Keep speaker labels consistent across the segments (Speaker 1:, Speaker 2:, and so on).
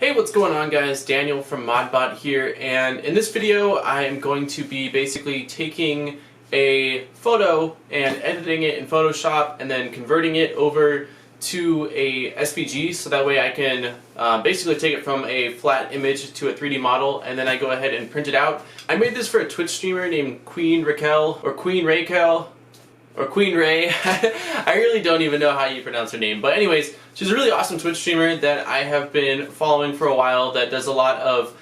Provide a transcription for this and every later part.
Speaker 1: Hey, what's going on guys? Daniel from ModBot here, and in this video I am going to be basically taking a photo and editing it in Photoshop and then converting it over to a SVG so that way I can basically take it from a flat image to a 3D model and then I go ahead and print it out. I made this for a Twitch streamer named Queen Raykel or Queen Raykel or Queen Ray. I really don't even know how you pronounce her name. But anyways, she's a really awesome Twitch streamer that I have been following for a while that does a lot of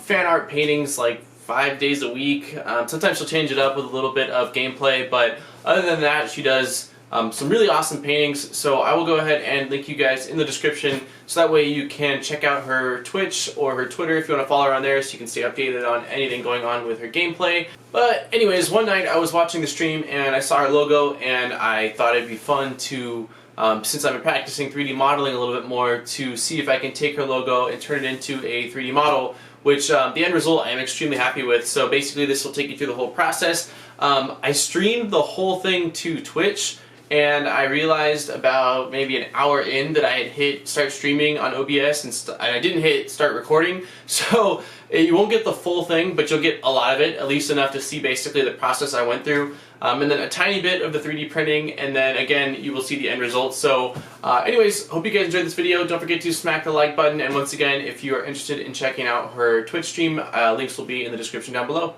Speaker 1: fan art paintings like 5 days a week. Sometimes she'll change it up with a little bit of gameplay, but other than that she does some really awesome paintings. So I will go ahead and link you guys in the description so that way you can check out her Twitch or her Twitter if you want to follow her on there so you can stay updated on anything going on with her gameplay. But anyways, one night I was watching the stream and I saw her logo and I thought it'd be fun to, since I've been practicing 3D modeling a little bit more, to see if I can take her logo and turn it into a 3D model, which the end result I am extremely happy with. So basically this will take you through the whole process. I streamed the whole thing to Twitch, and I realized about maybe an hour in that I had hit start streaming on OBS and I didn't hit start recording. So you won't get the full thing, but you'll get a lot of it, at least enough to see basically the process I went through. And then a tiny bit of the 3D printing, and then again you will see the end result. So anyways, hope you guys enjoyed this video. Don't forget to smack the like button, and once again, if you are interested in checking out her Twitch stream, links will be in the description down below.